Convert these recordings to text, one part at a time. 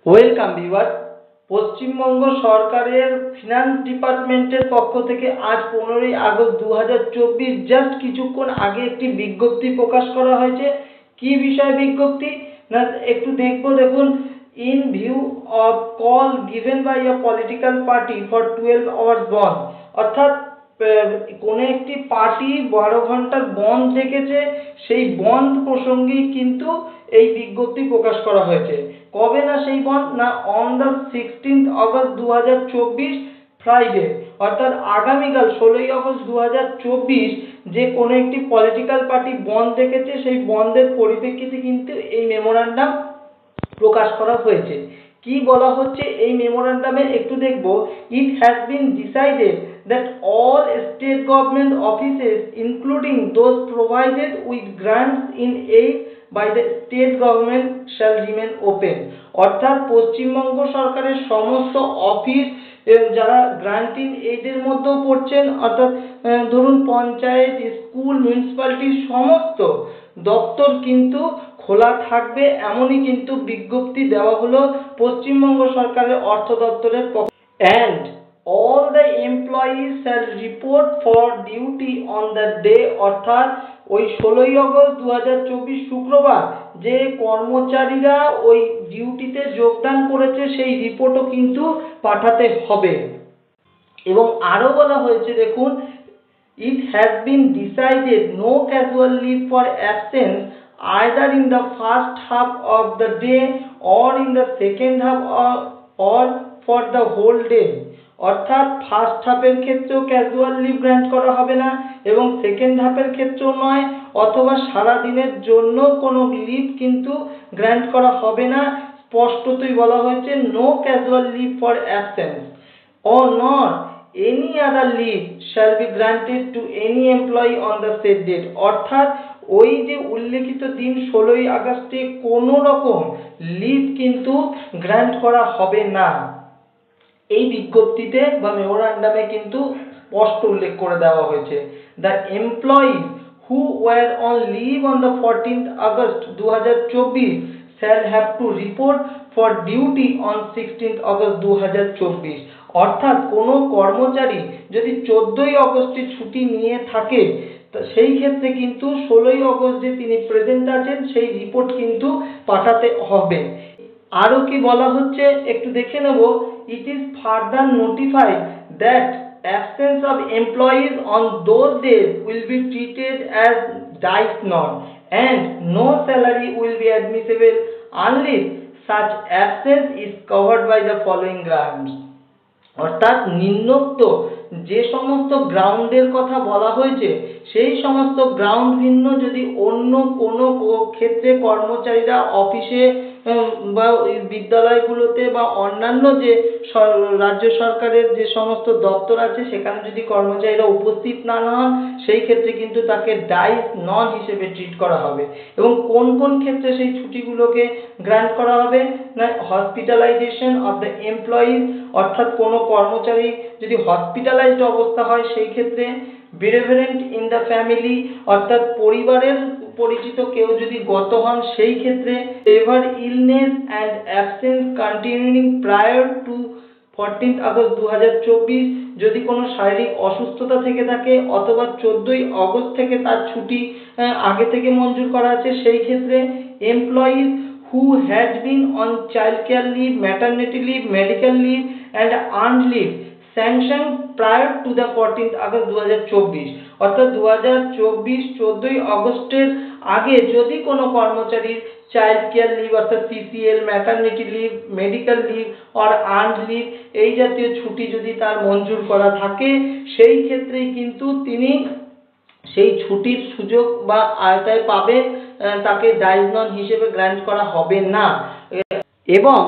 Welcome viewer. Paschimbanga সরকারের finance ডিপার্টমেন্টের পক্ষ থেকে আজ 15ই আগস্ট 2024 জাস্ট কিছুক্ষণ আগে একটি বিজ্ঞপ্তি প্রকাশ করা হয়েছে। কি বিষয় বিজ্ঞপ্তি না একটু দেখুন। In view of call given by a political party for 12 hours বন্ধ, অর্থাৎ কোনো একটি পার্টি 12 ঘন্টার বন্ধ রেখেছে, সেই বন্ধ প্রসঙ্গেই কিন্তু এই বিজ্ঞপ্তি প্রকাশ করা হয়েছে। কবে না সেই বন্ধ না অন দ্য 16 আগস্ট 2024 ফ্রাইডে, অর্থাৎ আগামীকাল 16ই আগস্ট 2024 যে কোনো একটি পলিটিক্যাল পার্টি বন্ধ রেখেছে, সেই বন্ধের পরিপ্রেক্ষিতে কিন্তু এই মেমোরান্ডাম প্রকাশ করা হয়েছে। কি বলা হচ্ছে এই মেমোরান্ডামে একটু দেখব। It has been decided that all state government offices including those provided with grants in aid by the state government shall remain open, অর্থাৎ পশ্চিমবঙ্গ সরকারের সমস্ত অফিস যারা গ্রান্ট ইন এইডের মধ্যেও পড়ছেন, অর্থাৎ ধরুন পঞ্চায়েত, স্কুল, মিউনিসিপ্যালিটির সমস্ত দপ্তর কিন্তু খোলা থাকবে, এমনই কিন্তু বিজ্ঞপ্তি দেওয়া হলো পশ্চিমবঙ্গ সরকারের অর্থ দপ্তরের পক্ষ। and all the employees shall report for duty on the day, অর্থাৎ ওই 16ই আগস্ট 2024 শুক্রবার যে কর্মচারীরা ওই ডিউটিতে যোগদান করেছে সেই রিপোর্টও কিন্তু পাঠাতে হবে। এবং আরো বলা হয়েছে দেখুন, it has been decided no casual leave for absence either in the first half of the day or in the second half or for the whole day, অর্থাৎ ফার্স্ট হাফের ক্ষেত্রেও ক্যাজুয়াল লিভ গ্র্যান্ট করা হবে না এবং second হাফের ক্ষেত্রেও নয়, অথবা সারা দিনের জন্য কোনো লিভ কিন্তু গ্র্যান্ট করা হবে না। স্পষ্টতই বলা হয়েছে no casual leave for absence or nor any other leave shall be granted to any employee on the said date, অর্থাৎ ওই যে উল্লেখিত দিন 16ই আগস্টে কোনো রকম লিভ কিন্তু গ্র্যান্ট করা হবে না। এই বিজ্ঞপ্তিতে বা মেমোরান্ডামে কিন্তু স্পষ্ট উল্লেখ করে দেওয়া হয়েছে the employees who were on leave on the 14th August 2024 shall have to report for duty on 16th August 2024, অর্থাৎ কোনো কর্মচারী যদি 14ই আগস্টে ছুটি নিয়ে থাকে সেই ক্ষেত্রে কিন্তু 16ই আগস্ট যে তিনি প্রেজেন্ট আছেন সেই রিপোর্ট কিন্তু পাঠাতে হবে। আরো কি বলা হচ্ছে একটু দেখে নেব। It is further notified that absence of employees on those days will be treated as dice non and no salary will be admissible unless such absence is covered by the following grounds, অর্থাৎ নিম্নোক্ত যে সমস্ত গ্রাউন্ডের কথা বলা হয়েছে সেই সমস্ত গ্রাউন্ড ভিন্ন যদি অন্য কোনো ক্ষেত্রে কর্মচারীরা অফিসে বা বিদ্যালয়গুলোতে বা অন্যান্য যে রাজ্য সরকারের যে সমস্ত দপ্তর আছে সেখানে যদি কর্মচারীরা উপস্থিত না হন সেই ক্ষেত্রে কিন্তু তাকে ডাইস নন হিসেবে ট্রিট করা হবে। এবং কোন কোন ক্ষেত্রে সেই ছুটিগুলোকে গ্র্যান্ট করা হবে না হসপিটালাইজেশন অফ দ্য এমপ্লয়িজ, অর্থাৎ কোনো কর্মচারী যদি হসপিটালাইজড অবস্থা হয় সেই ক্ষেত্রে, বেরেভারেন্ট ইন দ্য ফ্যামিলি, অর্থাৎ পরিবারের পরিচিত কেউ যদি গত হন সেই ক্ষেত্রে, ever illness and absence continuing prior to 14th August 2024, যদি কোনো শারীরিক অসুস্থতা থেকে থাকে অথবা 14ই আগস্ট থেকে তার ছুটি আগে থেকে মঞ্জুর করা আছে সেই ক্ষেত্রে, employees who had been on child care leave, maternity leave, medical leave and earned leave sanctioned prior to the 14th August 2024, অর্থাৎ 2024 14ই আগস্টের আগে যদি কোনো কর্মচারীর চাইল্ড কেয়ার লিভ অর্থাৎ CCL, maternity leave, medical leave আর আর্নড লিভ এই জাতীয় ছুটি যদি তার মঞ্জুর করা থাকে সেই ক্ষেত্রেই কিন্তু তিনি সেই ছুটির সুযোগ বা আয়তায় পাবেন, তাকে ডাইস নন হিসেবে গ্র্যান্ট করা হবে না। এবং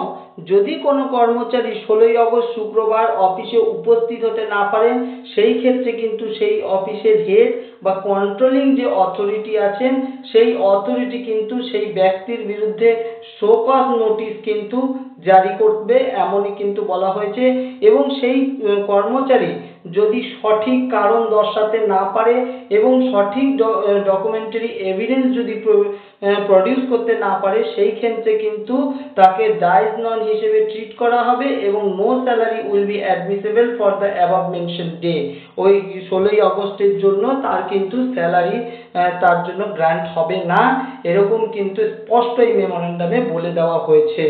যদি কোনো কর্মচারী 16ই আগস্ট শুক্রবার অফিসে উপস্থিত হতে না পারেন সেই ক্ষেত্রে কিন্তু সেই অফিসের হেড বা কন্ট্রোলিং যে অথরিটি আছেন সেই অথরিটি কিন্তু সেই ব্যক্তির বিরুদ্ধে শো কজ নোটিশ কিন্তু জারি করবে, এমনই কিন্তু বলা হয়েছে। এবং সেই কর্মচারী যদি সঠিক কারণ দর্শাতে না পারে এবং সঠিক ডকুমেন্টারি এভিডেন্স যদি প্রডিউস করতে না পারে সেই ক্ষেত্রে কিন্তু তাকে ডাইজ নন হিসেবে ট্রিট করা হবে এবং no salary will be admissible for the above mention day. ওই 16ই আগস্টের জন্য তার কিন্তু স্যালারি তার জন্য গ্র্যান্ট হবে না, এরকম কিন্তু স্পষ্ট এই মেমোরেন্ডামে বলে দেওয়া হয়েছে।